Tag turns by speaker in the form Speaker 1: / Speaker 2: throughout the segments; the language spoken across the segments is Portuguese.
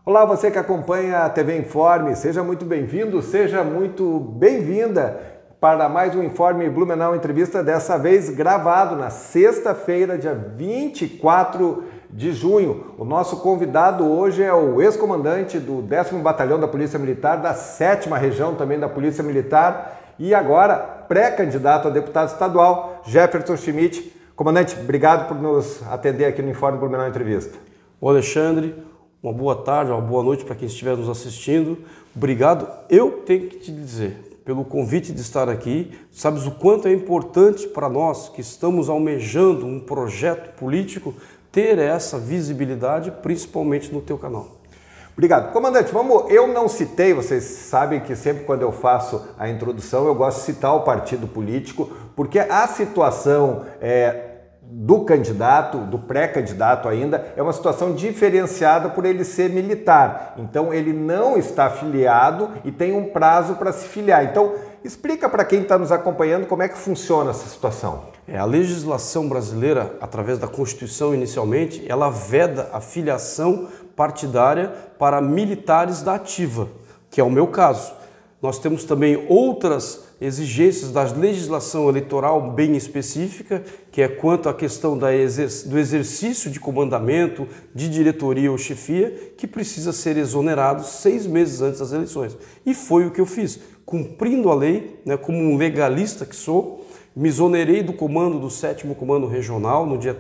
Speaker 1: Olá, você que acompanha a TV Informe, seja muito bem-vindo, seja muito bem-vinda para mais um Informe Blumenau Entrevista, dessa vez gravado na sexta-feira, dia 24 de junho. O nosso convidado hoje é o ex-comandante do 10º Batalhão da Polícia Militar, da 7ª Região também da Polícia Militar e agora pré-candidato a deputado estadual, Jefferson Schmidt. Comandante, obrigado por nos atender aqui no Informe Blumenau Entrevista.
Speaker 2: Ô Alexandre, uma boa tarde, uma boa noite para quem estiver nos assistindo. Obrigado. Eu tenho que te dizer, pelo convite de estar aqui, sabes o quanto é importante para nós que estamos almejando um projeto político ter essa visibilidade, principalmente no teu canal.
Speaker 1: Obrigado. Comandante, eu não citei, vocês sabem que sempre quando eu faço a introdução eu gosto de citar o partido político, porque a situação do candidato, do pré-candidato ainda, é uma situação diferenciada por ele ser militar. Então ele não está filiado e tem um prazo para se filiar. Então explica para quem está nos acompanhando como é que funciona essa situação.
Speaker 2: A legislação brasileira, através da Constituição inicialmente, ela veda a filiação partidária para militares da ativa, que é o meu caso. Nós temos também outras exigências da legislação eleitoral bem específica, que é quanto à questão do exercício de comandamento, de diretoria ou chefia, que precisa ser exonerado 6 meses antes das eleições. E foi o que eu fiz, cumprindo a lei, como um legalista que sou, me exonerei do comando do 7º Comando Regional no dia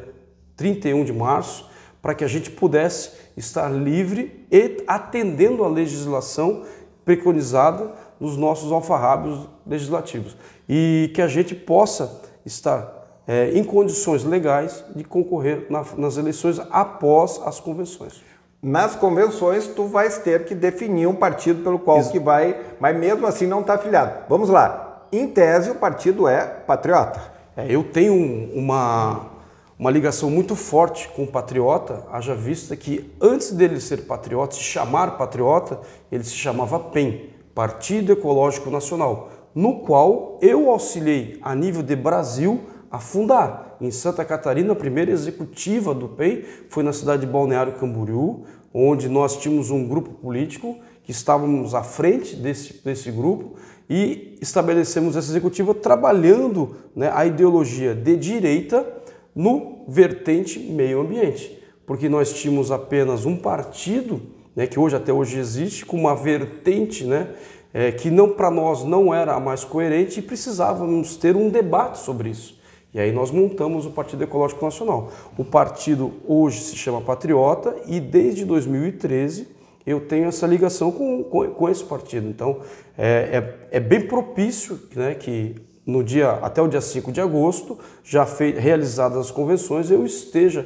Speaker 2: 31 de março, para que a gente pudesse estar livre e atendendo a legislação preconizada nos nossos alfarrábios legislativos e que a gente possa estar em condições legais de concorrer nas eleições após as convenções.
Speaker 1: Nas convenções tu vais ter que definir um partido pelo qual que vai, mas mesmo assim não está afiliado. Vamos lá, em tese o partido é patriota.
Speaker 2: Eu tenho uma ligação muito forte com o patriota, haja vista que antes dele ser patriota, se chamar patriota, ele se chamava PEN, Partido Ecológico Nacional, no qual eu auxiliei a nível de Brasil a fundar. Em Santa Catarina, a primeira executiva do PEN foi na cidade de Balneário Camboriú, onde nós tínhamos um grupo político que estávamos à frente desse grupo e estabelecemos essa executiva trabalhando a ideologia de direita no vertente meio ambiente, porque nós tínhamos apenas um partido, que hoje até hoje existe, com uma vertente que para nós não era a mais coerente e precisávamos ter um debate sobre isso. E aí nós montamos o Partido Ecológico Nacional. O partido hoje se chama Patriota e desde 2013 eu tenho essa ligação com esse partido. Então é bem propício que até o dia 5 de agosto, já realizadas as convenções, eu esteja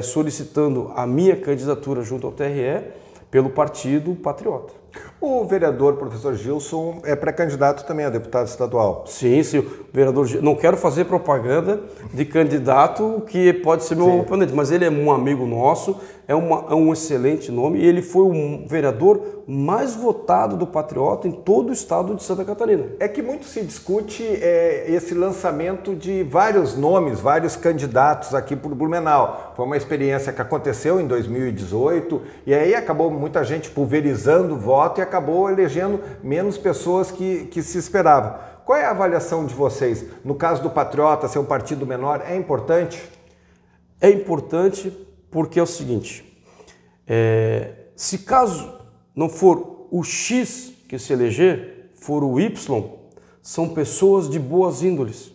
Speaker 2: solicitando a minha candidatura junto ao TRE pelo Partido Patriota.
Speaker 1: O vereador professor Gilson é pré-candidato também a deputado estadual.
Speaker 2: Sim, o vereador Gilson. Não quero fazer propaganda de candidato que pode ser meu oponente, mas ele é um amigo nosso, é um excelente nome e ele foi o vereador mais votado do Patriota em todo o estado de Santa Catarina.
Speaker 1: É que muito se discute esse lançamento de vários nomes, vários candidatos aqui por Blumenau. Foi uma experiência que aconteceu em 2018 e aí acabou muita gente pulverizando o voto e acabou elegendo menos pessoas que se esperava. Qual é a avaliação de vocês? No caso do Patriota ser um partido menor, é importante?
Speaker 2: É importante porque é o seguinte, se caso não for o X que se eleger, for o Y, são pessoas de boas índoles.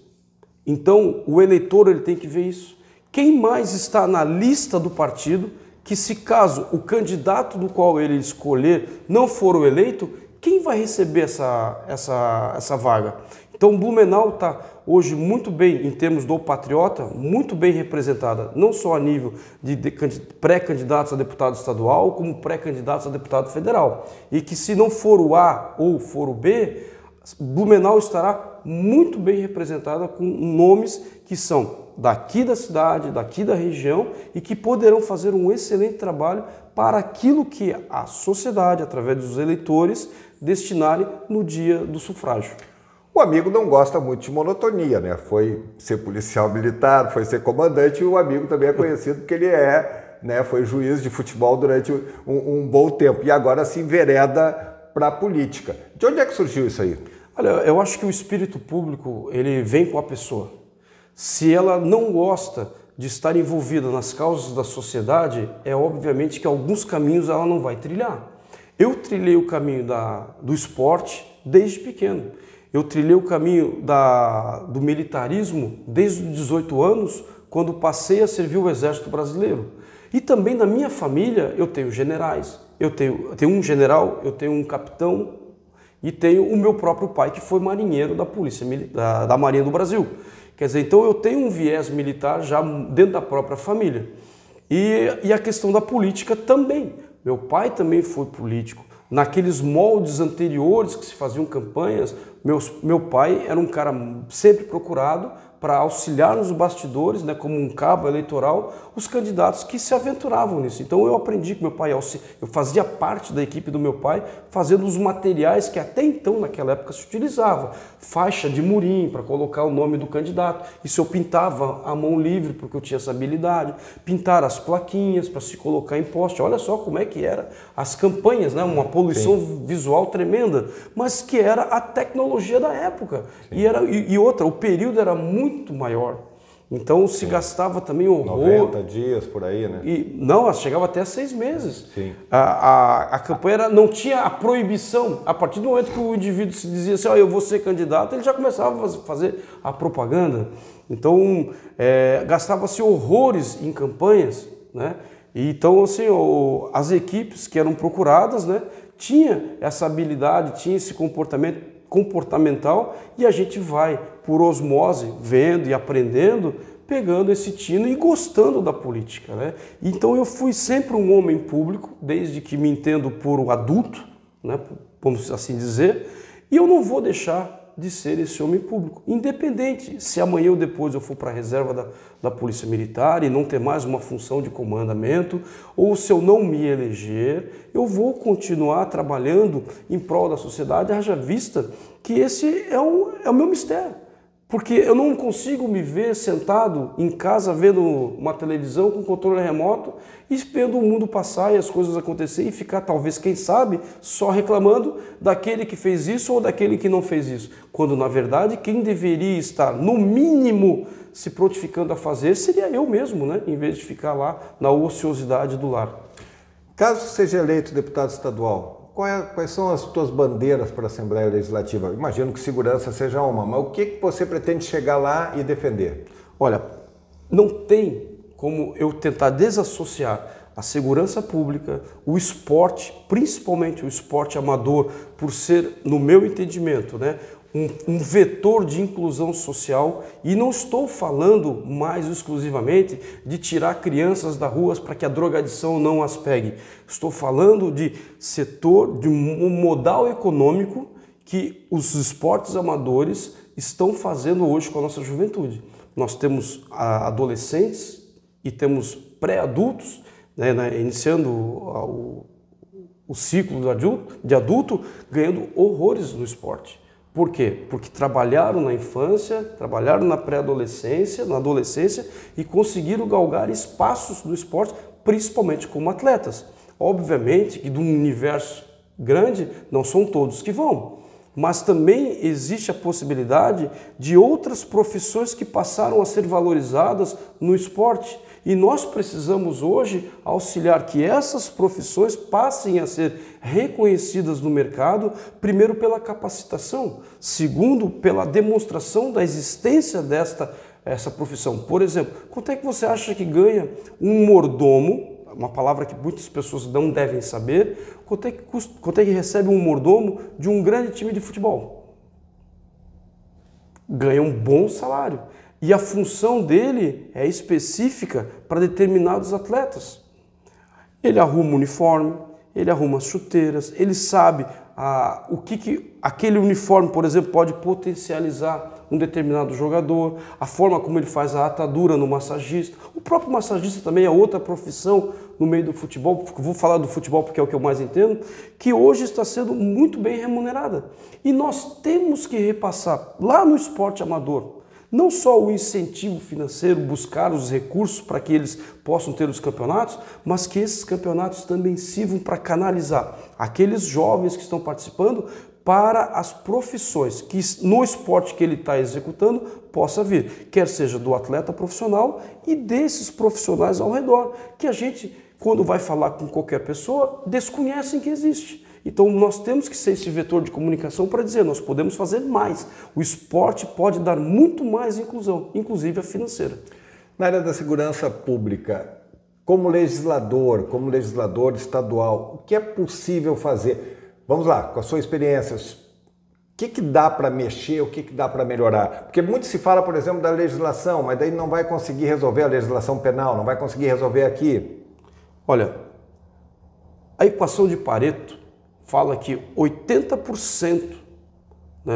Speaker 2: Então o eleitor ele tem que ver isso. Quem mais está na lista do partido, que se caso o candidato do qual ele escolher não for o eleito, quem vai receber essa vaga? Então Blumenau está hoje muito bem, em termos do Patriota, muito bem representada, não só a nível de pré-candidatos a deputado estadual, como pré-candidatos a deputado federal. E que se não for o A ou for o B, Blumenau estará muito bem representada com nomes que são daqui da cidade, daqui da região e que poderão fazer um excelente trabalho para aquilo que a sociedade, através dos eleitores, destinarem no dia do sufrágio.
Speaker 1: O amigo não gosta muito de monotonia, Foi ser policial militar, foi ser comandante e o amigo também é conhecido porque ele é né? Foi juiz de futebol durante um bom tempo e agora se envereda para a política. De onde é que surgiu isso aí?
Speaker 2: Olha, eu acho que o espírito público, ele vem com a pessoa. Se ela não gosta de estar envolvida nas causas da sociedade, é obviamente que alguns caminhos ela não vai trilhar. Eu trilhei o caminho do esporte desde pequeno. Eu trilhei o caminho do militarismo desde os 18 anos, quando passei a servir o Exército Brasileiro. E também na minha família eu tenho generais, eu tenho um general, eu tenho um capitão e tenho o meu próprio pai, que foi marinheiro da Polícia da Marinha do Brasil. Quer dizer, então eu tenho um viés militar já dentro da própria família. E a questão da política também. Meu pai também foi político. Naqueles moldes anteriores que se faziam campanhas, meu pai era um cara sempre procurado para auxiliar nos bastidores, né, como um cabo eleitoral, os candidatos que se aventuravam nisso. Então eu aprendi com meu pai, eu fazia parte da equipe do meu pai, fazendo os materiais que até então, naquela época, se utilizava. Faixa de murim para colocar o nome do candidato. Isso eu pintava à mão livre, porque eu tinha essa habilidade. Pintar as plaquinhas para se colocar em poste. Olha só como é que era as campanhas, né? Uma poluição visual tremenda, mas que era a tecnologia da época. E outra, o período era muito maior. Então se gastava também horror.
Speaker 1: 90 dias por aí, né?
Speaker 2: Não, chegava até 6 meses.
Speaker 1: Sim.
Speaker 2: A campanha não tinha a proibição. A partir do momento que o indivíduo se dizia assim, eu vou ser candidato, ele já começava a fazer a propaganda. Então gastava-se horrores em campanhas, né? E, então assim, as equipes que eram procuradas, né, tinha essa habilidade, tinha esse comportamental, e a gente vai, por osmose, vendo e aprendendo, pegando esse tino e gostando da política, né? Então eu fui sempre um homem público, desde que me entendo por adulto, né, vamos assim dizer, e eu não vou deixar de ser esse homem público, independente se amanhã ou depois eu for para a reserva da Polícia Militar e não ter mais uma função de comandamento, ou se eu não me eleger, eu vou continuar trabalhando em prol da sociedade, haja vista que esse é o meu mistério. Porque eu não consigo me ver sentado em casa vendo uma televisão com controle remoto e vendo o mundo passar e as coisas acontecer e ficar, talvez, quem sabe, só reclamando daquele que fez isso ou daquele que não fez isso. Quando, na verdade, quem deveria estar, no mínimo, se prontificando a fazer seria eu mesmo, né? Em vez de ficar lá na ociosidade do lar.
Speaker 1: Caso seja eleito deputado estadual, quais são as tuas bandeiras para a Assembleia Legislativa? Imagino que segurança seja uma, mas o que você pretende chegar lá e defender?
Speaker 2: Olha, não tem como eu tentar desassociar a segurança pública, o esporte, principalmente o esporte amador, por ser, no meu entendimento, né, um vetor de inclusão social, e não estou falando mais exclusivamente de tirar crianças das ruas para que a drogadição não as pegue. Estou falando de setor, de um modal econômico que os esportes amadores estão fazendo hoje com a nossa juventude. Nós temos adolescentes e temos pré-adultos, né, iniciando o ciclo de adulto, ganhando horrores no esporte. Por quê? Porque trabalharam na infância, trabalharam na pré-adolescência, na adolescência e conseguiram galgar espaços no esporte, principalmente como atletas. Obviamente que de um universo grande não são todos que vão, mas também existe a possibilidade de outras profissões que passaram a ser valorizadas no esporte. E nós precisamos hoje auxiliar que essas profissões passem a ser reconhecidas no mercado, primeiro pela capacitação, segundo pela demonstração da existência essa profissão. Por exemplo, quanto é que você acha que ganha um mordomo, uma palavra que muitas pessoas não devem saber, quanto é que recebe um mordomo de um grande time de futebol? Ganha um bom salário. E a função dele é específica para determinados atletas. Ele arruma o uniforme, ele arruma as chuteiras, ele sabe o que aquele uniforme, por exemplo, pode potencializar um determinado jogador, a forma como ele faz a atadura no massagista. O próprio massagista também é outra profissão no meio do futebol, vou falar do futebol porque é o que eu mais entendo, que hoje está sendo muito bem remunerada. E nós temos que repassar lá no esporte amador, Não só o incentivo financeiro, buscar os recursos para que eles possam ter os campeonatos, mas que esses campeonatos também sirvam para canalizar aqueles jovens que estão participando para as profissões que no esporte que ele está executando possa vir, quer seja do atleta profissional e desses profissionais ao redor, que a gente, quando vai falar com qualquer pessoa, desconhecem que existe. Então nós temos que ser esse vetor de comunicação para dizer, nós podemos fazer mais. O esporte pode dar muito mais inclusão, inclusive a financeira.
Speaker 1: Na área da segurança pública, como legislador estadual, o que é possível fazer? Vamos lá, com a sua experiência, o que dá para mexer, o que dá para melhorar? Porque muito se fala, por exemplo, da legislação, mas daí não vai conseguir resolver a legislação penal, não vai conseguir resolver aqui.
Speaker 2: Olha, a equação de Pareto fala que 80%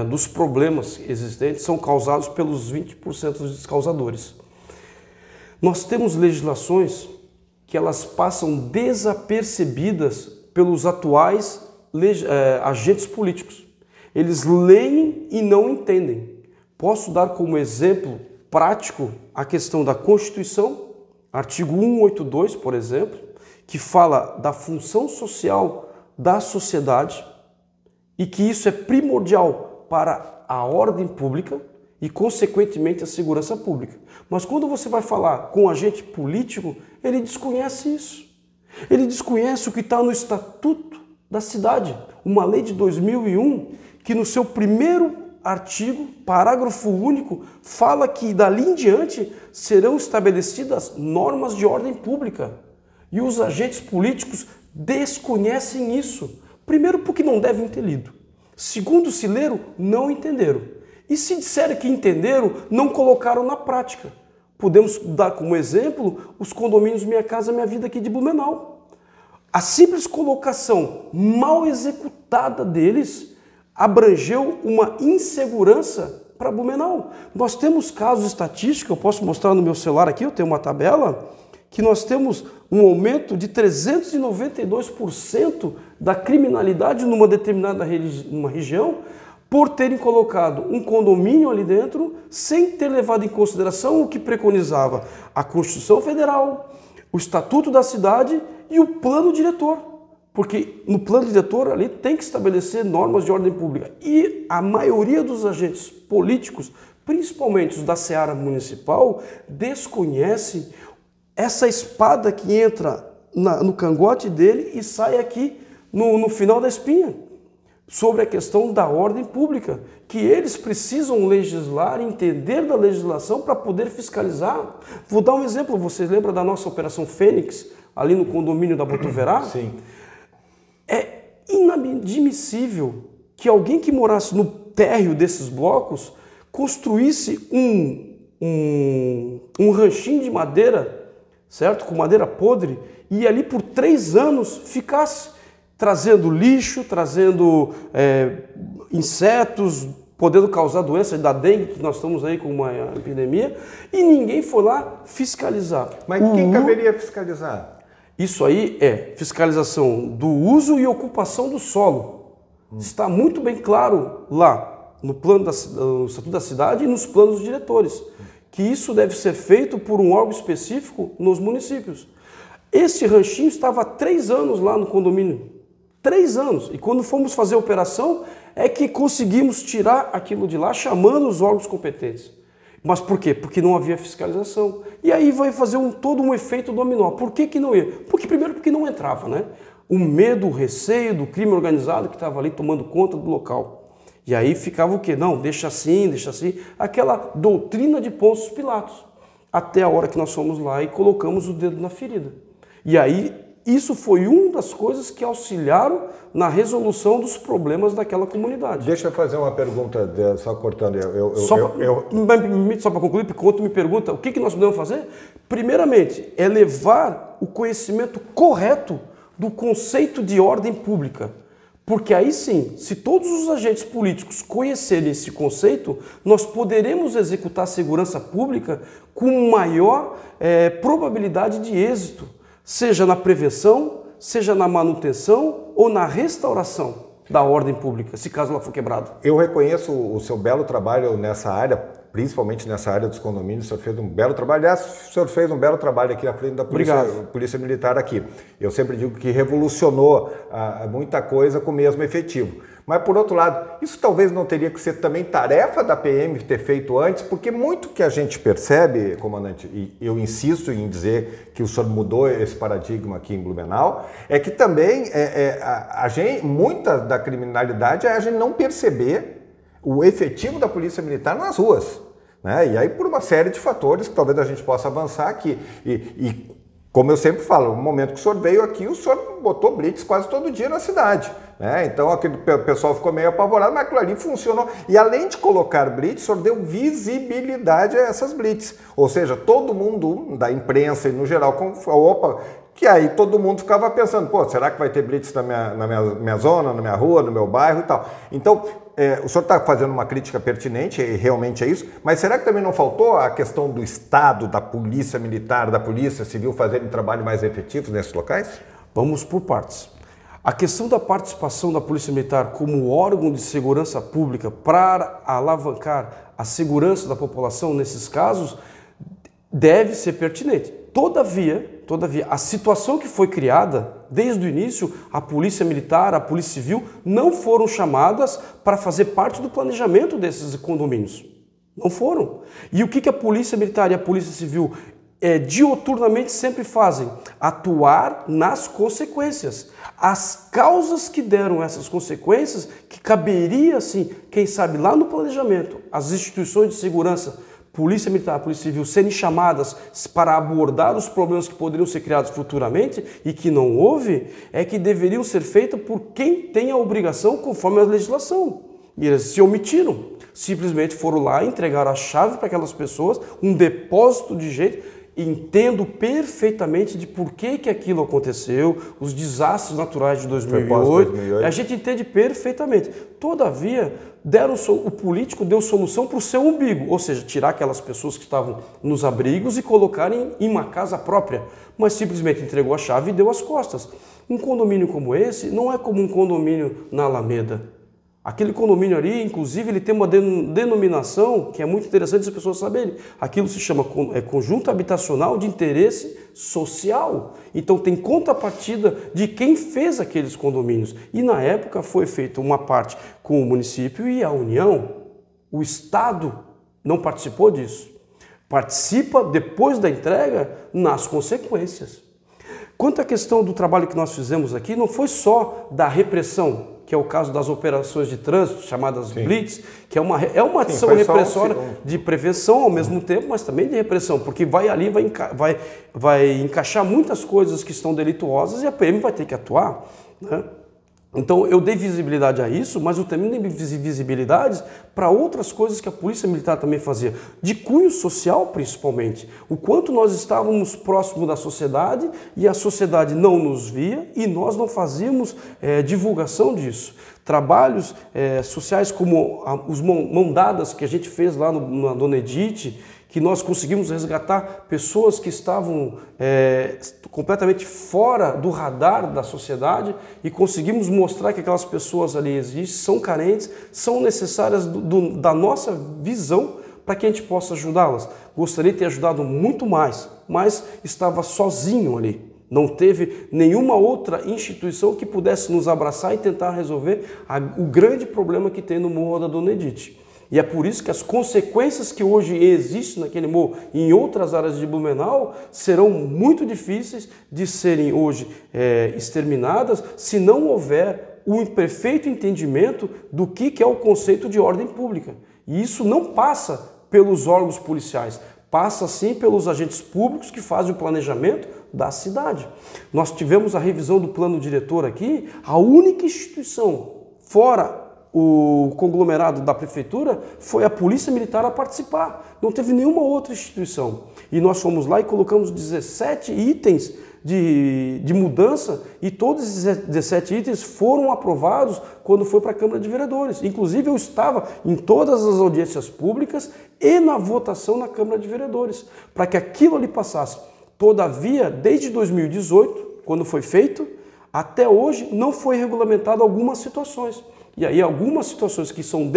Speaker 2: dos problemas existentes são causados pelos 20% dos causadores. Nós temos legislações que elas passam desapercebidas pelos atuais agentes políticos. Eles leem e não entendem. Posso dar como exemplo prático a questão da Constituição, artigo 182, por exemplo, que fala da função social da sociedade e que isso é primordial para a ordem pública e, consequentemente, a segurança pública. Mas quando você vai falar com um agente político, ele desconhece isso. Ele desconhece o que está no Estatuto da Cidade, uma lei de 2001, que no seu primeiro artigo, parágrafo único, fala que dali em diante serão estabelecidas normas de ordem pública. E os agentes políticos desconhecem isso. Primeiro, porque não devem ter lido. Segundo, se leram, não entenderam. E se disserem que entenderam, não colocaram na prática. Podemos dar como exemplo os condomínios Minha Casa Minha Vida aqui de Blumenau. A simples colocação mal executada deles abrangeu uma insegurança para Blumenau. Nós temos casos estatísticos, eu posso mostrar no meu celular aqui, eu tenho uma tabela, que nós temos um aumento de 392% da criminalidade numa determinada região por terem colocado um condomínio ali dentro sem ter levado em consideração o que preconizava a Constituição Federal, o Estatuto da Cidade e o plano diretor, porque no plano diretor ali tem que estabelecer normas de ordem pública e a maioria dos agentes políticos, principalmente os da seara municipal, desconhecem essa espada que entra no cangote dele e sai aqui no final da espinha, sobre a questão da ordem pública, que eles precisam legislar, entender da legislação para poder fiscalizar. Vou dar um exemplo, vocês lembram da nossa Operação Fênix, ali no condomínio da Botuverá?
Speaker 1: Sim.
Speaker 2: É inadmissível que alguém que morasse no térreo desses blocos construísse um ranchinho de madeira, certo? Com madeira podre, e ali por 3 anos ficasse trazendo lixo, trazendo insetos, podendo causar doença da dengue, que nós estamos aí com uma epidemia, e ninguém foi lá fiscalizar.
Speaker 1: Mas quem caberia fiscalizar?
Speaker 2: Isso aí é fiscalização do uso e ocupação do solo. Está muito bem claro lá no plano do Estatuto da Cidade e nos planos diretores, que isso deve ser feito por um órgão específico nos municípios. Esse ranchinho estava há 3 anos lá no condomínio. 3 anos. E quando fomos fazer a operação, é que conseguimos tirar aquilo de lá, chamando os órgãos competentes. Mas por quê? Porque não havia fiscalização. E aí vai fazer todo um efeito dominó. Por que não ia? Primeiro porque não entrava, né? O medo, o receio do crime organizado que estava ali tomando conta do local. E aí ficava o quê? Não, deixa assim, aquela doutrina de Pôncio Pilatos. Até a hora que nós fomos lá e colocamos o dedo na ferida. E aí isso foi uma das coisas que auxiliaram na resolução dos problemas daquela comunidade.
Speaker 1: Deixa eu fazer uma pergunta, só cortando.
Speaker 2: Só para concluir, porque quando tu me pergunta o que nós podemos fazer, primeiramente é levar o conhecimento correto do conceito de ordem pública. Porque aí sim, se todos os agentes políticos conhecerem esse conceito, nós poderemos executar a segurança pública com maior probabilidade de êxito, seja na prevenção, seja na manutenção ou na restauração. da ordem pública, se caso ela for quebrada.
Speaker 1: Eu reconheço o seu belo trabalho nessa área, principalmente nessa área dos condomínios. O senhor fez um belo trabalho. Aliás, o senhor fez um belo trabalho aqui na frente da Polícia Militar aqui. Eu sempre digo que revolucionou muita coisa com o mesmo efetivo. Mas, por outro lado, isso talvez não teria que ser também tarefa da PM ter feito antes, porque muito que a gente percebe, comandante, e eu insisto em dizer que o senhor mudou esse paradigma aqui em Blumenau, é que também muita da criminalidade é a gente não perceber o efetivo da Polícia Militar nas ruas, né? E aí por uma série de fatores que talvez a gente possa avançar aqui. E como eu sempre falo, no momento que o senhor veio aqui, o senhor botou blitz quase todo dia na cidade, né? Então aquele pessoal ficou meio apavorado, mas aquilo ali funcionou. E além de colocar blitz, o senhor deu visibilidade a essas blitz. Ou seja, todo mundo da imprensa e no geral, que aí todo mundo ficava pensando, pô, será que vai ter blitz na minha zona, na minha rua, no meu bairro e tal? Então, o senhor está fazendo uma crítica pertinente, e realmente é isso, mas será que também não faltou a questão do Estado, da Polícia Militar, da Polícia Civil fazerem trabalho mais efetivo nesses locais?
Speaker 2: Vamos por partes. A questão da participação da Polícia Militar como órgão de segurança pública para alavancar a segurança da população nesses casos deve ser pertinente. Todavia, a situação que foi criada, desde o início, a Polícia Militar, a Polícia Civil, não foram chamadas para fazer parte do planejamento desses condomínios. Não foram. E o que a Polícia Militar e a Polícia Civil diuturnamente sempre fazem? Atuar nas consequências. As causas que deram essas consequências, que caberia, assim, quem sabe, lá no planejamento, as instituições de segurança, Polícia Militar, Polícia Civil, serem chamadas para abordar os problemas que poderiam ser criados futuramente e que não houve, é que deveriam ser feitas por quem tem a obrigação conforme a legislação. E eles se omitiram, simplesmente foram lá e entregaram a chave para aquelas pessoas, um depósito de gente. Entendo perfeitamente de por que aquilo aconteceu, os desastres naturais de 2008, a gente entende perfeitamente. Todavia, o político deu solução para o seu umbigo, ou seja, tirar aquelas pessoas que estavam nos abrigos e colocarem em uma casa própria, mas simplesmente entregou a chave e deu as costas. Um condomínio como esse não é como um condomínio na Alameda. Aquele condomínio ali, inclusive, ele tem uma denominação que é muito interessante as pessoas saberem. Aquilo se chama conjunto habitacional de interesse social. Então tem contrapartida de quem fez aqueles condomínios. E na época foi feita uma parte com o município e a União. O Estado não participou disso. Participa depois da entrega nas consequências. Quanto à questão do trabalho que nós fizemos aqui, não foi só da repressão, que é o caso das operações de trânsito, chamadas blitz, que é uma ação repressória de prevenção ao mesmo tempo, mas também de repressão, porque vai ali, vai encaixar muitas coisas que estão delituosas e a PM vai ter que atuar, né? Então eu dei visibilidade a isso, mas eu também dei visibilidade para outras coisas que a Polícia Militar também fazia, de cunho social principalmente. O quanto nós estávamos próximos da sociedade e a sociedade não nos via e nós não fazíamos divulgação disso. Trabalhos sociais como os mão dadas que a gente fez lá na Dona Edith, que nós conseguimos resgatar pessoas que estavam completamente fora do radar da sociedade e conseguimos mostrar que aquelas pessoas ali existem, são carentes, são necessárias da nossa visão para que a gente possa ajudá-las. Gostaria de ter ajudado muito mais, mas estava sozinho ali. Não teve nenhuma outra instituição que pudesse nos abraçar e tentar resolver o grande problema que tem no Morro da Dona Edith. E é por isso que as consequências que hoje existem naquele morro e em outras áreas de Blumenau serão muito difíceis de serem hoje exterminadas se não houver um perfeito entendimento do que é o conceito de ordem pública. E isso não passa pelos órgãos policiais, passa sim pelos agentes públicos que fazem o planejamento da cidade. Nós tivemos a revisão do plano diretor aqui, a única instituição fora o conglomerado da prefeitura foi a Polícia Militar a participar. Não teve nenhuma outra instituição. E nós fomos lá e colocamos 17 itens de mudança e todos esses 17 itens foram aprovados quando foi para a Câmara de Vereadores. Inclusive eu estava em todas as audiências públicas e na votação na Câmara de Vereadores, para que aquilo ali passasse. Todavia, desde 2018, quando foi feito, até hoje não foi regulamentado algumas situações. E aí algumas situações que são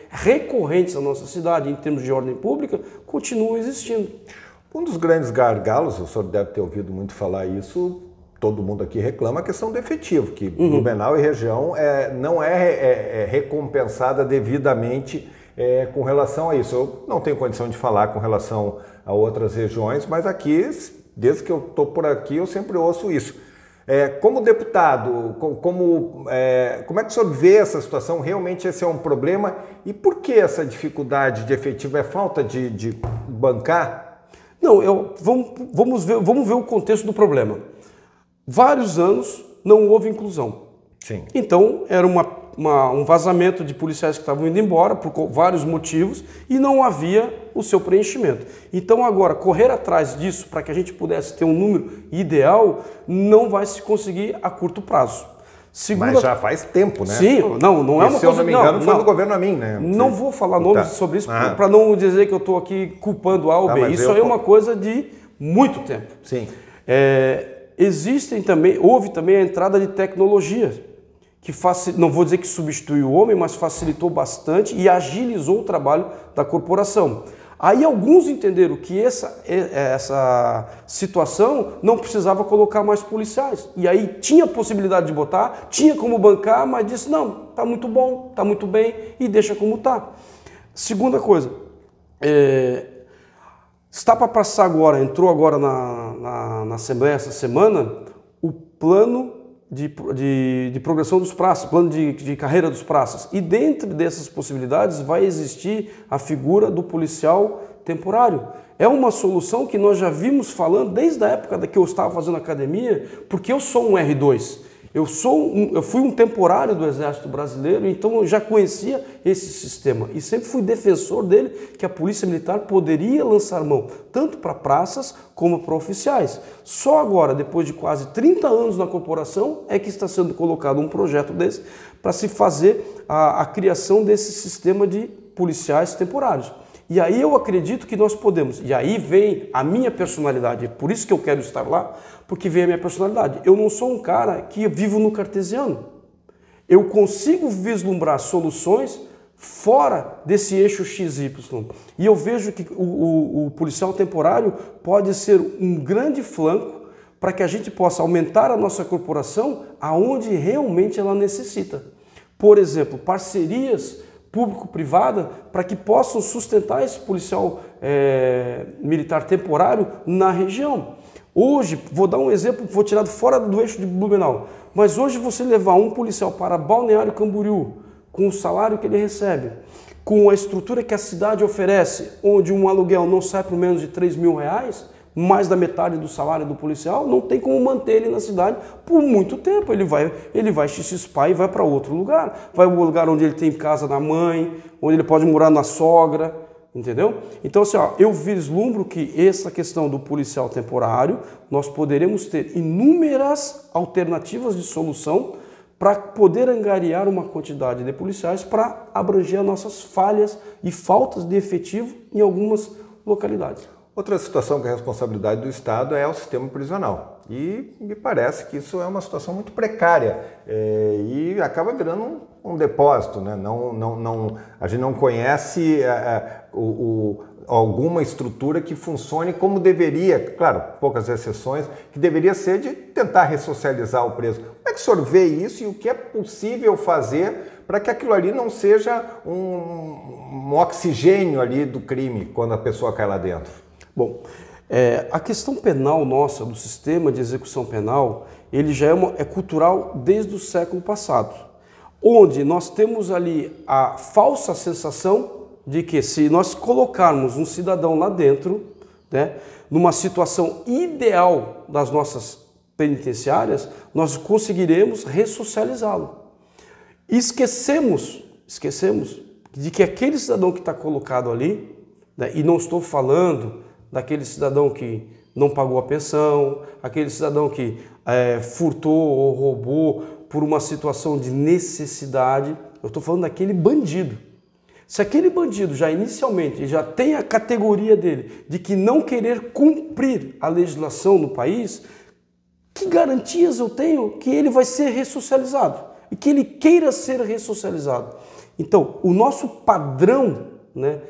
Speaker 2: recorrentes na nossa cidade em termos de ordem pública continuam existindo.
Speaker 1: Um dos grandes gargalos, o senhor deve ter ouvido muito falar isso, todo mundo aqui reclama a questão do efetivo, que Blumenau e região não é recompensada devidamente com relação a isso. Eu não tenho condição de falar com relação a outras regiões, mas aqui, desde que eu estou por aqui, eu sempre ouço isso. Como deputado, como é que o senhor vê essa situação? Realmente esse é um problema? E por que essa dificuldade de efetivo? É falta de bancar?
Speaker 2: Não, vamos ver o contexto do problema. Vários anos não houve inclusão.
Speaker 1: Sim.
Speaker 2: Então, era um vazamento de policiais que estavam indo embora por vários motivos e não havia o seu preenchimento. Então, agora, correr atrás disso para que a gente pudesse ter um número ideal não vai se conseguir a curto prazo.
Speaker 1: Mas já faz tempo, né?
Speaker 2: Sim, não é uma coisa...
Speaker 1: Se eu não me engano, foi no governo Amin, né?
Speaker 2: Não vou falar nomes sobre isso para não dizer que eu estou aqui culpando A ou B. Isso aí é uma coisa de muito tempo.
Speaker 1: Sim.
Speaker 2: Houve também a entrada de tecnologia, que não vou dizer que substituiu o homem, mas facilitou bastante e agilizou o trabalho da corporação. Aí alguns entenderam que essa situação não precisava colocar mais policiais. E aí tinha possibilidade de botar, tinha como bancar, mas disse, não, está muito bom, está muito bem e deixa como está. Segunda coisa, está para passar agora, entrou agora na Assembleia essa semana, o plano de progressão dos praças, plano de carreira dos praças. E dentro dessas possibilidades vai existir a figura do policial temporário. É uma solução que nós já vimos falando desde a época que eu estava fazendo academia, porque eu sou um R2. Eu fui um temporário do Exército Brasileiro, então eu já conhecia esse sistema e sempre fui defensor dele, que a Polícia Militar poderia lançar mão tanto para praças como para oficiais. Só agora, depois de quase 30 anos na corporação, é que está sendo colocado um projeto desse para se fazer a criação desse sistema de policiais temporários. E aí eu acredito que nós podemos, e aí vem a minha personalidade, é por isso que eu quero estar lá, porque vem a minha personalidade. Eu não sou um cara que vivo no cartesiano. Eu consigo vislumbrar soluções fora desse eixo XY. E eu vejo que o policial temporário pode ser um grande flanco para que a gente possa aumentar a nossa corporação aonde realmente ela necessita. Por exemplo, parcerias público-privada para que possam sustentar esse policial militar temporário na região. Hoje, vou dar um exemplo, vou tirar fora do eixo de Blumenau, mas hoje você levar um policial para Balneário Camboriú, com o salário que ele recebe, com a estrutura que a cidade oferece, onde um aluguel não sai por menos de R$3.000, mais da metade do salário do policial, não tem como manter ele na cidade por muito tempo. Ele vai se chispar e vai para outro lugar. Vai para o lugar onde ele tem casa da mãe, onde ele pode morar na sogra, entendeu? Então, assim, eu vislumbro que essa questão do policial temporário, nós poderemos ter inúmeras alternativas de solução para poder angariar uma quantidade de policiais para abranger as nossas falhas e faltas de efetivo em algumas localidades.
Speaker 1: Outra situação que é a responsabilidade do Estado é o sistema prisional. E me parece que isso é uma situação muito precária e acaba virando um depósito, né? A gente não conhece alguma estrutura que funcione como deveria, claro, poucas exceções, que deveria ser de tentar ressocializar o preso. Como é que o senhor vê isso e o que é possível fazer para que aquilo ali não seja um oxigênio ali do crime quando a pessoa cai lá dentro?
Speaker 2: Bom, a questão penal nossa, do sistema de execução penal, ele já é cultural desde o século passado, onde nós temos ali a falsa sensação de que se nós colocarmos um cidadão lá dentro, né, numa situação ideal das nossas penitenciárias, nós conseguiremos ressocializá-lo. Esquecemos de que aquele cidadão que está colocado ali, né, e não estou falando daquele cidadão que não pagou a pensão, aquele cidadão que furtou ou roubou por uma situação de necessidade. Eu estou falando daquele bandido. Se aquele bandido já inicialmente já tem a categoria dele de que não querer cumprir a legislação no país, que garantias eu tenho que ele vai ser ressocializado e que ele queira ser ressocializado? Então, o nosso padrão, né,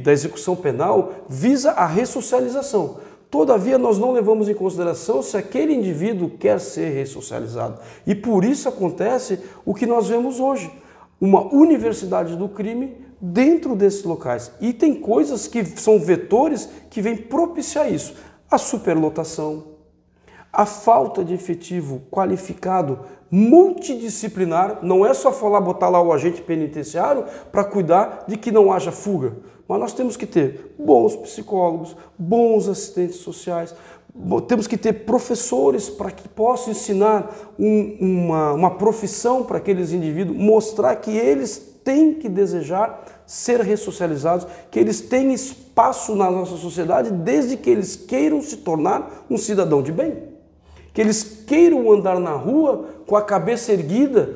Speaker 2: da execução penal visa a ressocialização. Todavia, nós não levamos em consideração se aquele indivíduo quer ser ressocializado. E por isso acontece o que nós vemos hoje, uma universidade do crime dentro desses locais. E tem coisas que são vetores que vêm propiciar isso. A superlotação, a falta de efetivo qualificado multidisciplinar, não é só falar, botar lá o agente penitenciário para cuidar de que não haja fuga, mas nós temos que ter bons psicólogos, bons assistentes sociais, temos que ter professores para que possam ensinar uma profissão para aqueles indivíduos, mostrar que eles têm que desejar ser ressocializados, que eles têm espaço na nossa sociedade desde que eles queiram se tornar um cidadão de bem. Que eles queiram andar na rua com a cabeça erguida,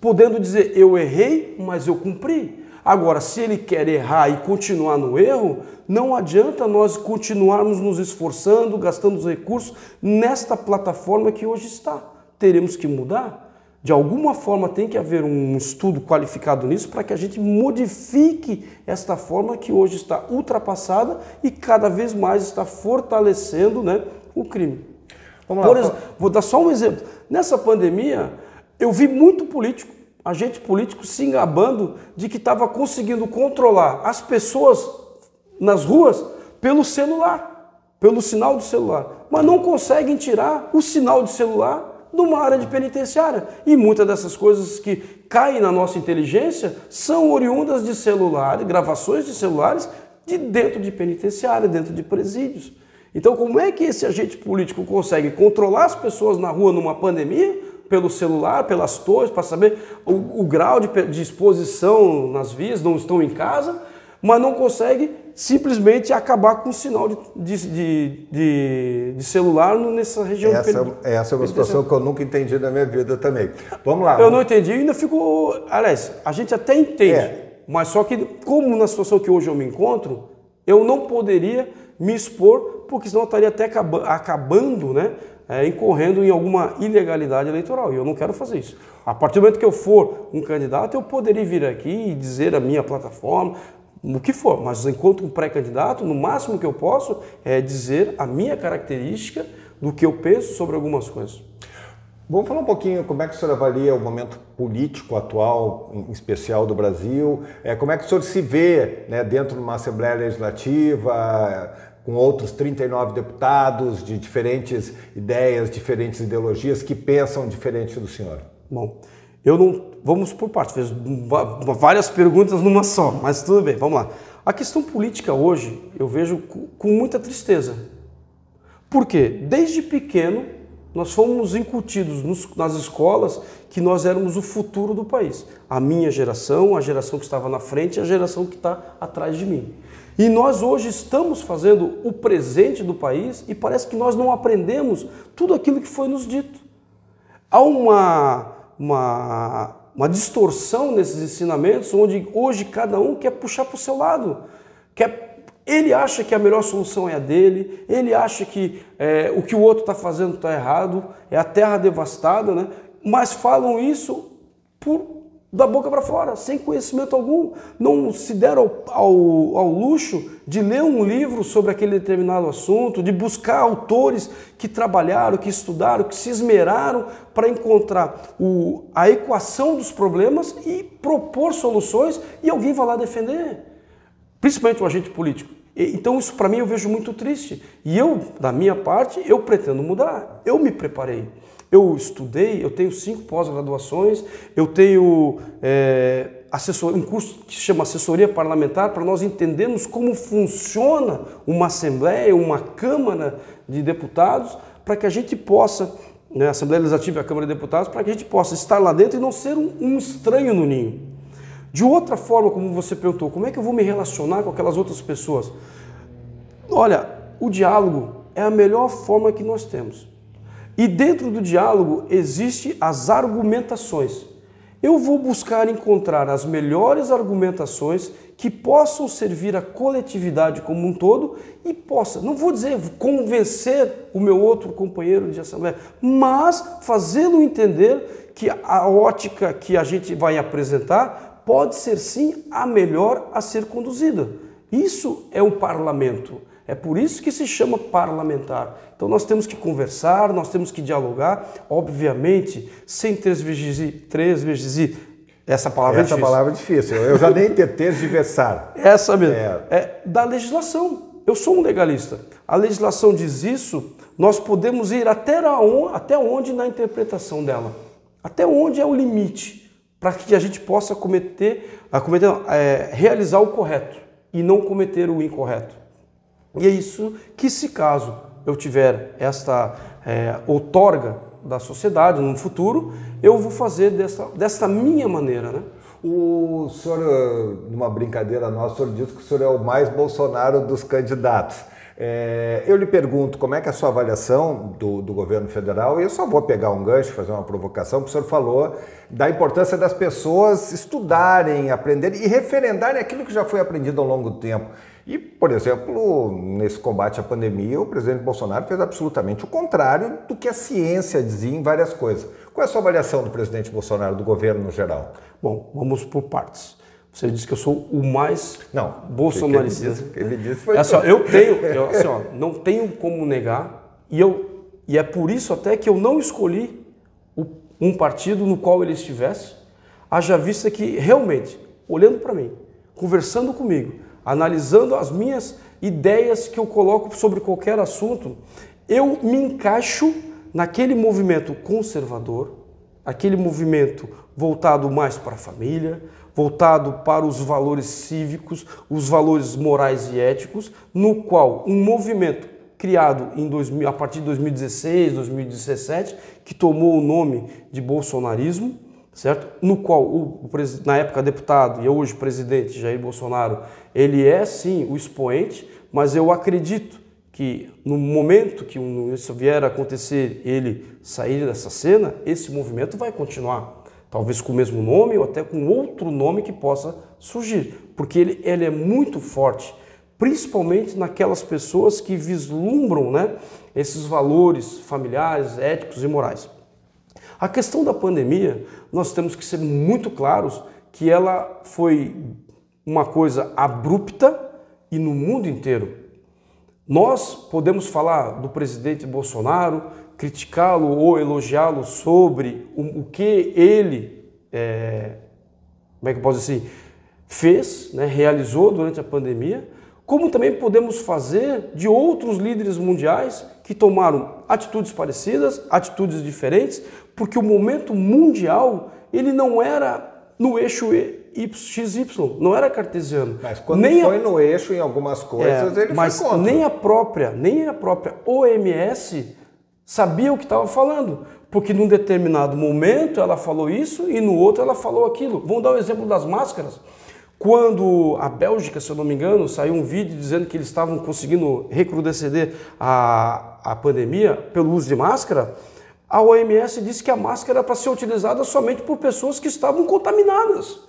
Speaker 2: podendo dizer, eu errei, mas eu cumpri. Agora, se ele quer errar e continuar no erro, não adianta nós continuarmos nos esforçando, gastando os recursos nesta plataforma que hoje está. Teremos que mudar. De alguma forma tem que haver um estudo qualificado nisso para que a gente modifique esta forma que hoje está ultrapassada e cada vez mais está fortalecendo, né, o crime. Por exemplo, vou dar só um exemplo. Nessa pandemia, eu vi muito político, agente político se engabando de que estava conseguindo controlar as pessoas nas ruas pelo celular, pelo sinal do celular, mas não conseguem tirar o sinal de celular de uma área de penitenciária. E muitas dessas coisas que caem na nossa inteligência são oriundas de celular, gravações de celulares de dentro de penitenciária, dentro de presídios. Então, como é que esse agente político consegue controlar as pessoas na rua numa pandemia? Pelo celular, pelas torres, para saber o grau de exposição nas vias, não estão em casa, mas não consegue simplesmente acabar com o sinal de celular nessa região.
Speaker 1: Essa é uma situação que eu nunca entendi na minha vida também. Vamos lá.
Speaker 2: Eu não entendi, ainda fico... Aliás, a gente até entende, mas só que como na situação que hoje eu me encontro, eu não poderia me expor, porque senão eu estaria até acabando, né, incorrendo em alguma ilegalidade eleitoral, e eu não quero fazer isso. A partir do momento que eu for um candidato, eu poderia vir aqui e dizer a minha plataforma, o que for, mas enquanto um pré-candidato, no máximo que eu posso é dizer a minha característica do que eu penso sobre algumas coisas.
Speaker 1: Vamos falar um pouquinho como é que o senhor avalia o momento político atual, em especial do Brasil, como é que o senhor se vê, né, dentro de uma Assembleia Legislativa, com outros 39 deputados de diferentes ideias, diferentes ideologias, que pensam diferente do senhor?
Speaker 2: Bom, eu não... Vamos por partes, fez várias perguntas numa só, mas tudo bem, vamos lá. A questão política hoje eu vejo com muita tristeza. Por quê? Desde pequeno nós fomos incutidos nas escolas que nós éramos o futuro do país. A minha geração, a geração que estava na frente e a geração que está atrás de mim. E nós hoje estamos fazendo o presente do país e parece que nós não aprendemos tudo aquilo que foi nos dito. Há uma distorção nesses ensinamentos, onde hoje cada um quer puxar para o seu lado. Ele acha que a melhor solução é a dele, ele acha que o que o outro está fazendo está errado, é a terra devastada, né? Mas falam isso da boca para fora, sem conhecimento algum. Não se deram ao luxo de ler um livro sobre aquele determinado assunto, de buscar autores que trabalharam, que estudaram, que se esmeraram para encontrar a equação dos problemas e propor soluções, e alguém vai lá defender, principalmente o agente político. Então isso para mim eu vejo muito triste. E eu, da minha parte, eu pretendo mudar. Eu me preparei. Eu estudei, eu tenho 5 pós-graduações, eu tenho um curso que se chama Assessoria Parlamentar, para nós entendermos como funciona uma Assembleia, uma Câmara de Deputados, para que a gente possa, né, a Assembleia Legislativa e a Câmara de Deputados, para que a gente possa estar lá dentro e não ser um estranho no ninho. De outra forma, como você perguntou, como é que eu vou me relacionar com aquelas outras pessoas? Olha, o diálogo é a melhor forma que nós temos. E dentro do diálogo existem as argumentações. Eu vou buscar encontrar as melhores argumentações que possam servir a coletividade como um todo e possa, não vou dizer convencer o meu outro companheiro de assembleia, mas fazê-lo entender que a ótica que a gente vai apresentar pode ser sim a melhor a ser conduzida. Isso é um parlamento. É por isso que se chama parlamentar. Então nós temos que conversar, nós temos que dialogar, obviamente, sem transvergir. Essa palavra
Speaker 1: é difícil. Eu já nem tergiversar.
Speaker 2: Essa mesmo. É da legislação. Eu sou um legalista. A legislação diz isso, nós podemos ir até onde na interpretação dela. Até onde é o limite para que a gente possa realizar o correto e não cometer o incorreto. E é isso que, se caso eu tiver esta outorga da sociedade no futuro, eu vou fazer desta minha maneira, né?
Speaker 1: O senhor, numa brincadeira nossa, o senhor disse que o senhor é o mais Bolsonaro dos candidatos. Eu lhe pergunto como é que é a sua avaliação do governo federal, e eu só vou pegar um gancho, fazer uma provocação, porque o senhor falou da importância das pessoas estudarem, aprenderem e referendarem aquilo que já foi aprendido ao longo do tempo. E, por exemplo, nesse combate à pandemia, o presidente Bolsonaro fez absolutamente o contrário do que a ciência dizia em várias coisas. Qual é a sua avaliação do presidente Bolsonaro, do governo no geral?
Speaker 2: Bom, vamos por partes. Você disse que eu sou o mais bolsonarista.
Speaker 1: Ele disse foi
Speaker 2: assim, não tenho como negar, e é por isso até que eu não escolhi um partido no qual ele estivesse, haja vista que realmente, olhando para mim, conversando comigo, analisando as minhas ideias que eu coloco sobre qualquer assunto, eu me encaixo naquele movimento conservador, aquele movimento voltado mais para a família, voltado para os valores cívicos, os valores morais e éticos, no qual um movimento criado a partir de 2016, 2017, que tomou o nome de bolsonarismo, certo? No qual na época deputado e hoje presidente Jair Bolsonaro, ele é sim o expoente, mas eu acredito que no momento que isso vier a acontecer, ele sair dessa cena, esse movimento vai continuar. Talvez com o mesmo nome ou até com outro nome que possa surgir, porque ele é muito forte, principalmente naquelas pessoas que vislumbram, né, esses valores familiares, éticos e morais. A questão da pandemia, nós temos que ser muito claros que ela foi uma coisa abrupta e no mundo inteiro. Nós podemos falar do presidente Bolsonaro, criticá-lo ou elogiá-lo sobre o que ele, como é que eu posso dizer assim, fez, né, realizou durante a pandemia, como também podemos fazer de outros líderes mundiais que tomaram atitudes parecidas, atitudes diferentes, porque o momento mundial ele não era no eixo XY, não era cartesiano.
Speaker 1: Mas quando foi no eixo em algumas coisas, ele foi contra.
Speaker 2: Nem a própria OMS sabia o que estava falando, porque num determinado momento ela falou isso e no outro ela falou aquilo. Vamos dar o exemplo das máscaras. Quando a Bélgica, se eu não me engano, saiu um vídeo dizendo que eles estavam conseguindo recrudescer a pandemia pelo uso de máscara, a OMS disse que a máscara era para ser utilizada somente por pessoas que estavam contaminadas.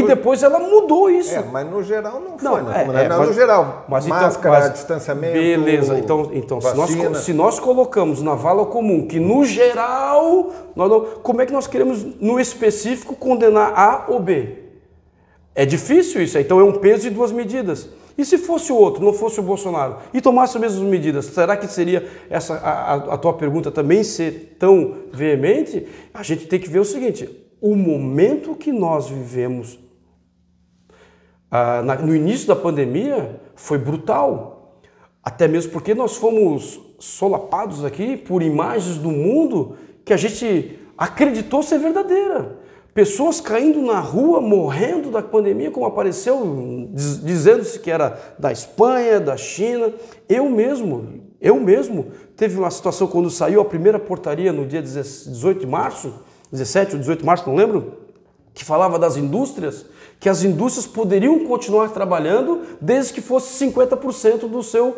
Speaker 2: Depois ela mudou isso.
Speaker 1: Mas no geral não foi. No geral, máscara, distanciamento,
Speaker 2: beleza, então se nós colocamos na vala comum que no geral, como é que nós queremos no específico condenar A ou B? É difícil isso, então é um peso e duas medidas. E se fosse o outro, não fosse o Bolsonaro, e tomasse as mesmas medidas, será que seria a tua pergunta também ser tão veemente? A gente tem que ver o seguinte, o momento que nós vivemos no início da pandemia foi brutal, até mesmo porque nós fomos solapados aqui por imagens do mundo que a gente acreditou ser verdadeira. Pessoas caindo na rua, morrendo da pandemia, como apareceu, dizendo-se que era da Espanha, da China. Eu mesmo teve uma situação quando saiu a primeira portaria no dia 18 de março, 17 ou 18 de março, não lembro, que falava das indústrias, que as indústrias poderiam continuar trabalhando desde que fosse 50% do seu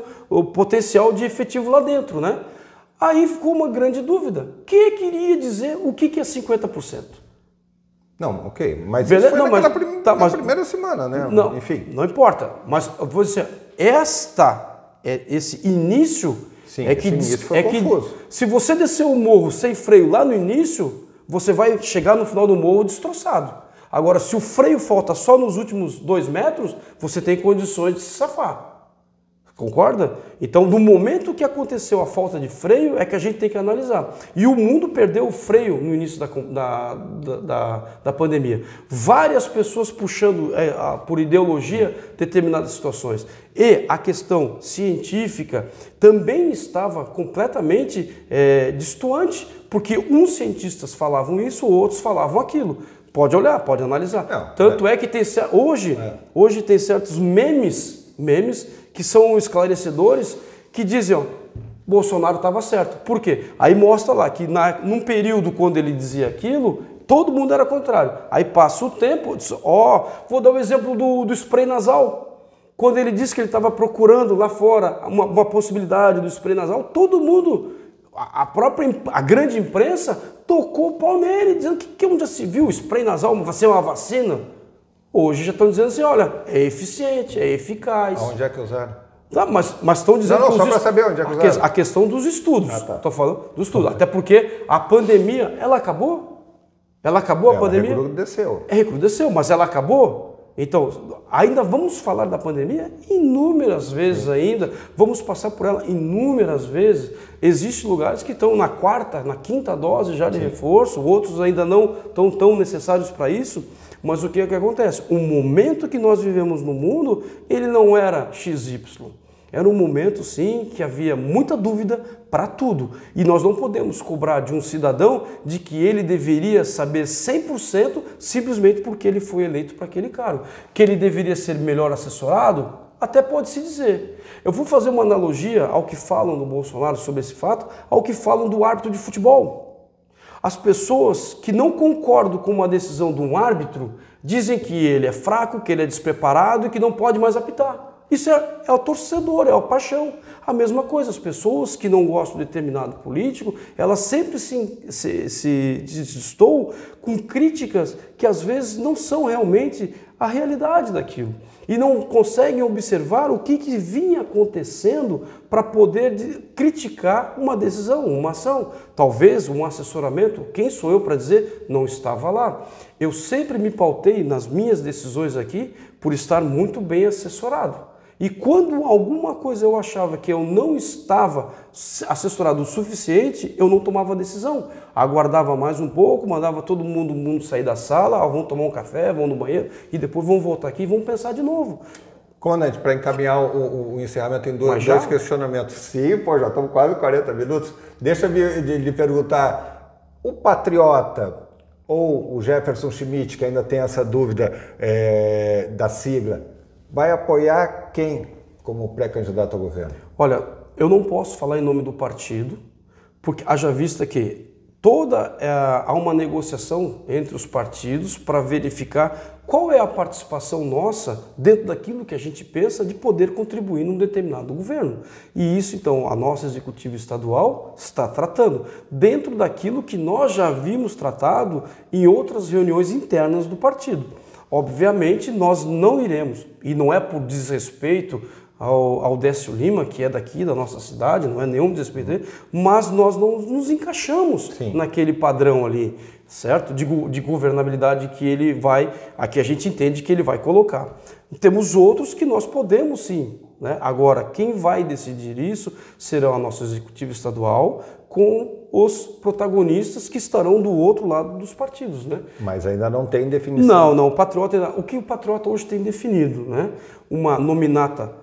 Speaker 2: potencial de efetivo lá dentro, né? Aí ficou uma grande dúvida. Quem queria dizer o que é 50%?
Speaker 1: Não, ok. Mas
Speaker 2: Beleza?
Speaker 1: isso foi
Speaker 2: Não, mas,
Speaker 1: na primeira semana, né?
Speaker 2: Não,
Speaker 1: enfim.
Speaker 2: Não importa. Mas eu vou dizer, esse início
Speaker 1: Sim,
Speaker 2: é que,
Speaker 1: esse início foi confuso.
Speaker 2: Se você descer o morro sem freio lá no início, você vai chegar no final do morro destroçado. Agora, se o freio falta só nos últimos 2 metros, você tem condições de se safar. Concorda? Então, no momento que aconteceu a falta de freio, é que a gente tem que analisar. E o mundo perdeu o freio no início da pandemia. Várias pessoas puxando por ideologia determinadas situações. E a questão científica também estava completamente destoante, porque uns cientistas falavam isso, outros falavam aquilo. Pode olhar, pode analisar. Não, tanto é que tem hoje tem certos memes que são esclarecedores, que dizem, ó, Bolsonaro estava certo. Por quê? Aí mostra lá que num período quando ele dizia aquilo, todo mundo era contrário. Aí passa o tempo, vou dar o exemplo do spray nasal. Quando ele disse que ele estava procurando lá fora uma possibilidade do spray nasal, todo mundo, a grande imprensa, tocou o pau nele, dizendo que onde já se viu o spray nasal vai ser uma vacina. Hoje já estão dizendo assim, olha, é eficiente, é eficaz.
Speaker 1: Onde é que usaram?
Speaker 2: Tá, mas estão dizendo...
Speaker 1: Não, só para saber onde é que usaram.
Speaker 2: A questão dos estudos. Estou falando dos estudos.
Speaker 1: Tá.
Speaker 2: Até porque a pandemia, ela acabou? Ela acabou a pandemia?
Speaker 1: Recrudesceu.
Speaker 2: Recrudesceu, mas ela acabou? Então, ainda vamos falar da pandemia inúmeras vezes ainda. Vamos passar por ela inúmeras vezes. Existem lugares que estão na 4ª, na 5ª dose já de reforço. Outros ainda não estão tão necessários para isso. Mas o que é que acontece? O momento que nós vivemos no mundo, ele não era XY. Era um momento, sim, que havia muita dúvida para tudo. E nós não podemos cobrar de um cidadão de que ele deveria saber 100% simplesmente porque ele foi eleito para aquele cargo. Que ele deveria ser melhor assessorado, até pode-se dizer. Eu vou fazer uma analogia ao que falam do Bolsonaro sobre esse fato, ao que falam do árbitro de futebol. As pessoas que não concordam com uma decisão de um árbitro dizem que ele é fraco, que ele é despreparado e que não pode mais apitar. Isso é o torcedor, é a paixão. A mesma coisa, as pessoas que não gostam de determinado político, elas sempre se desestou com críticas que às vezes não são realmente a realidade daquilo. E não conseguem observar o que vinha acontecendo para poder criticar uma decisão, uma ação. Talvez um assessoramento, quem sou eu para dizer, não estava lá. Eu sempre me pautei nas minhas decisões aqui por estar muito bem assessorado. E quando alguma coisa eu achava que eu não estava assessorado o suficiente, eu não tomava decisão. Aguardava mais um pouco, mandava todo mundo sair da sala, vão tomar um café, vão no banheiro e depois vão voltar aqui e vão pensar de novo.
Speaker 1: Conrad, para encaminhar o encerramento em dois questionamentos. Sim, já estamos quase 40 minutos. Deixa eu lhe perguntar, o Patriota ou o Jefferson Schmidt, que ainda tem essa dúvida da sigla, vai apoiar quem como pré-candidato ao governo?
Speaker 2: Olha, eu não posso falar em nome do partido, porque haja vista que há uma negociação entre os partidos para verificar qual é a participação nossa dentro daquilo que a gente pensa de poder contribuir num determinado governo. E isso, então, a nossa executiva estadual está tratando dentro daquilo que nós já havíamos tratado em outras reuniões internas do partido. Obviamente, nós não iremos, e não é por desrespeito ao Décio Lima, que é daqui da nossa cidade, não é nenhum desrespeito dele, mas nós não nos encaixamos naquele padrão ali, certo? De governabilidade que a gente entende que ele vai colocar. Temos outros que nós podemos sim, né? Agora, quem vai decidir isso será a nossa executiva estadual, com os protagonistas que estarão do outro lado dos partidos, né?
Speaker 1: Mas ainda não tem definição.
Speaker 2: Não, o que o Patriota hoje tem definido, né? Uma nominata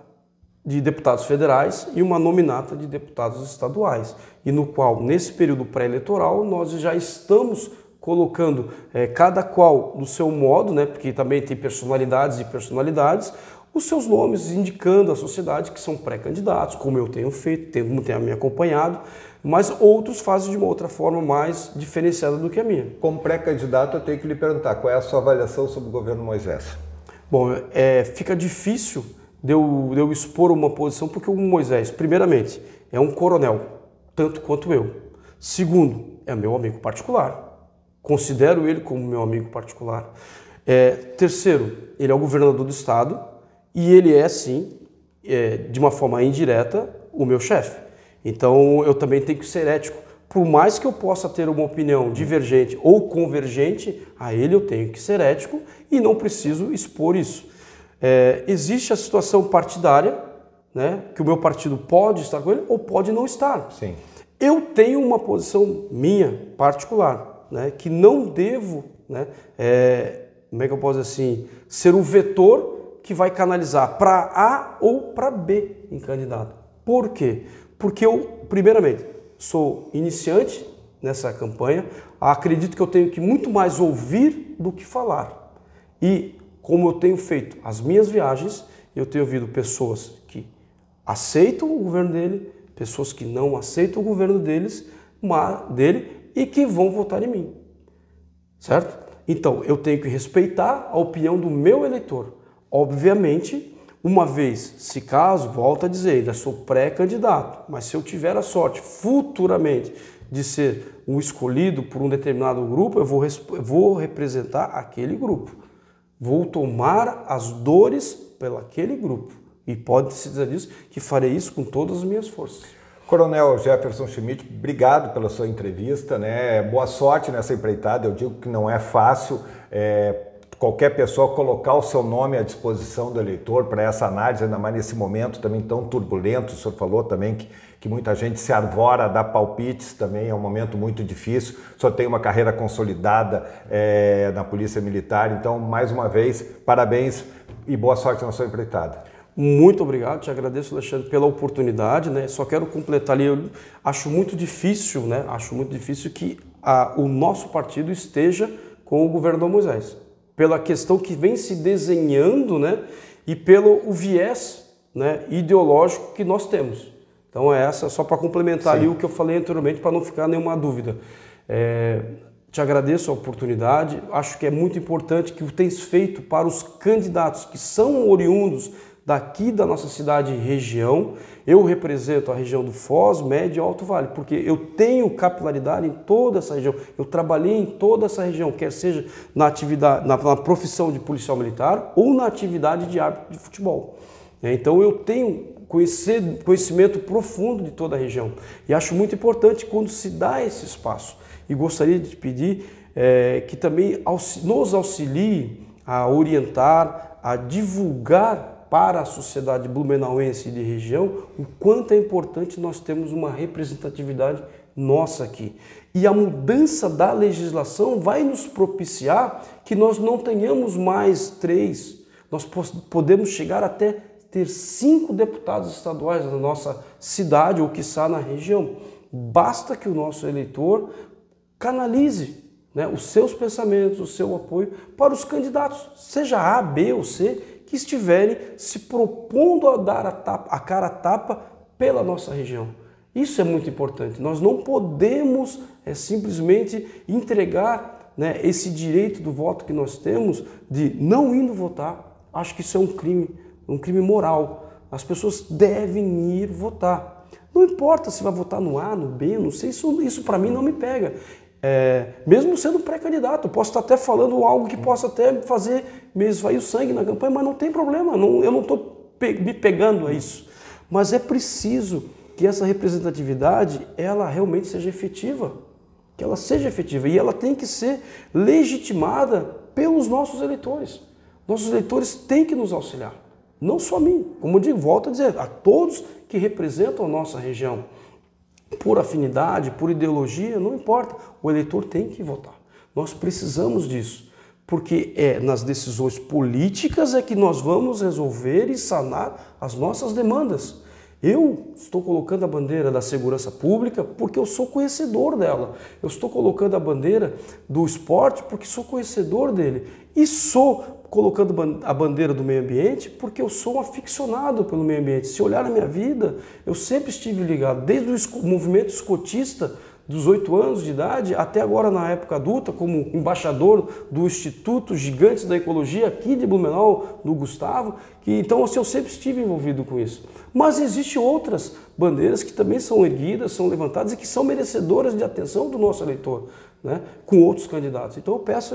Speaker 2: de deputados federais e uma nominata de deputados estaduais, e no qual, nesse período pré-eleitoral, nós já estamos colocando cada qual do seu modo, né? Porque também tem personalidades e personalidades, os seus nomes indicando à sociedade que são pré-candidatos, como eu tenho feito, como tem me acompanhado, mas outros fazem de uma outra forma mais diferenciada do que a minha.
Speaker 1: Como pré-candidato, eu tenho que lhe perguntar, qual é a sua avaliação sobre o governo Moisés?
Speaker 2: Bom, fica difícil de eu expor uma posição, porque o Moisés, primeiramente, é um coronel, tanto quanto eu. Segundo, é meu amigo particular. considero ele como meu amigo particular. Terceiro, ele é o governador do estado e ele é, sim, de uma forma indireta, o meu chefe. Então, eu também tenho que ser ético. Por mais que eu possa ter uma opinião divergente ou convergente, a ele eu tenho que ser ético e não preciso expor isso. Existe a situação partidária, né, que o meu partido pode estar com ele ou pode não estar.
Speaker 1: Sim.
Speaker 2: Eu tenho uma posição minha particular, né, que não devo, né, como é que eu posso dizer assim, ser o vetor que vai canalizar para A ou para B em candidato. Por quê? Porque eu, primeiramente, sou iniciante nessa campanha, acredito que eu tenho que muito mais ouvir do que falar. E como eu tenho feito as minhas viagens, eu tenho ouvido pessoas que aceitam o governo dele, pessoas que não aceitam o governo dele e que vão votar em mim. Certo? Então, eu tenho que respeitar a opinião do meu eleitor. Obviamente, uma vez, se caso, volto a dizer, ainda sou pré-candidato, mas se eu tiver a sorte futuramente de ser um escolhido por um determinado grupo, eu vou representar aquele grupo. Vou tomar as dores pelaquele grupo. E pode se dizer disso que farei isso com todas as minhas forças.
Speaker 1: Coronel Jefferson Schmidt, obrigado pela sua entrevista, né? Boa sorte nessa empreitada. Eu digo que não é fácil qualquer pessoa colocar o seu nome à disposição do eleitor para essa análise, ainda mais nesse momento também tão turbulento. O senhor falou também que muita gente se arvora a dar palpites, também é um momento muito difícil. O senhor tem uma carreira consolidada na Polícia Militar, então, mais uma vez, parabéns e boa sorte na sua empreitada.
Speaker 2: Muito obrigado, te agradeço, Alexandre, pela oportunidade, né? Só quero completar ali, eu acho muito difícil, né? Acho muito difícil que o nosso partido esteja com o governador Moisés, pela questão que vem se desenhando, né? E pelo viés, né, ideológico que nós temos. Então só para complementar ali o que eu falei anteriormente, para não ficar nenhuma dúvida. Te agradeço a oportunidade, acho que é muito importante que o tens feito para os candidatos que são oriundos daqui da nossa cidade e região. Eu represento a região do Foz, Médio e Alto Vale, porque eu tenho capilaridade em toda essa região. Eu trabalhei em toda essa região, quer seja na atividade, na profissão de policial militar ou na atividade de árbitro de futebol. Então eu tenho conhecimento profundo de toda a região e acho muito importante quando se dá esse espaço. E gostaria de pedir que também nos auxilie a orientar, a divulgar para a sociedade blumenauense e de região o quanto é importante nós termos uma representatividade nossa aqui. E a mudança da legislação vai nos propiciar que nós não tenhamos mais 3, nós podemos chegar até ter 5 deputados estaduais na nossa cidade ou quiçá na região. Basta que o nosso eleitor canalize, né, os seus pensamentos, o seu apoio para os candidatos, seja A, B ou C, que estiverem se propondo a dar a cara a tapa pela nossa região. Isso é muito importante. Nós não podemos simplesmente entregar, né, esse direito do voto que nós temos de não indo votar. Acho que isso é um crime moral. As pessoas devem ir votar. Não importa se vai votar no A, no B, não sei, isso para mim não me pega. Mesmo sendo pré-candidato, posso estar até falando algo que possa até fazer me esvair o sangue na campanha, mas não tem problema, eu não estou me pegando a isso. Mas é preciso que essa representatividade, ela realmente seja efetiva, que ela seja efetiva e ela tem que ser legitimada pelos nossos eleitores. Nossos eleitores têm que nos auxiliar, não só a mim, como eu digo, volto a dizer, a todos que representam a nossa região. Por afinidade, por ideologia, não importa, o eleitor tem que votar. Nós precisamos disso, porque nas decisões políticas que nós vamos resolver e sanar as nossas demandas. Eu estou colocando a bandeira da segurança pública porque eu sou conhecedor dela. Eu estou colocando a bandeira do esporte porque sou conhecedor dele. E estou colocando a bandeira do meio ambiente porque eu sou um aficionado pelo meio ambiente. Se olhar na minha vida, eu sempre estive ligado, desde o movimento escotista dos 8 anos de idade até agora na época adulta, como embaixador do Instituto Gigantes da Ecologia aqui de Blumenau, do Gustavo, então assim, eu sempre estive envolvido com isso. Mas existem outras bandeiras que também são erguidas, são levantadas e que são merecedoras de atenção do nosso eleitor. né, com outros candidatos. Então eu peço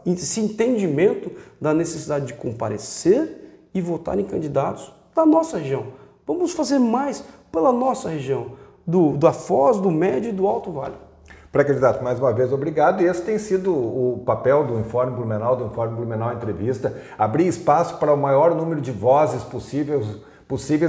Speaker 2: esse entendimento da necessidade de comparecer e votar em candidatos da nossa região. Vamos fazer mais pela nossa região, da Foz, do Médio e do Alto Vale.
Speaker 1: Pré-candidato, mais uma vez, obrigado. E esse tem sido o papel do Informe Blumenau Entrevista, abrir espaço para o maior número de vozes possíveis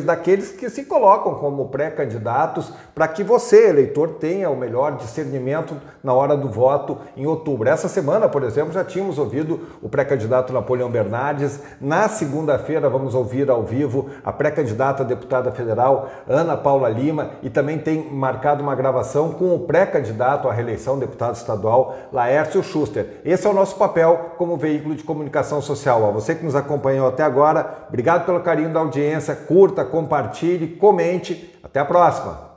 Speaker 1: daqueles que se colocam como pré-candidatos, para que você, eleitor, tenha o melhor discernimento na hora do voto em outubro. Essa semana, por exemplo, já tínhamos ouvido o pré-candidato Napoleão Bernardes. Na segunda-feira vamos ouvir ao vivo a pré-candidata a deputada federal Ana Paula Lima, e também tem marcado uma gravação com o pré-candidato à reeleição deputado estadual Laércio Schuster. Esse é o nosso papel como veículo de comunicação social. A você que nos acompanhou até agora, obrigado pelo carinho da audiência. Curta, compartilhe, comente. Até a próxima!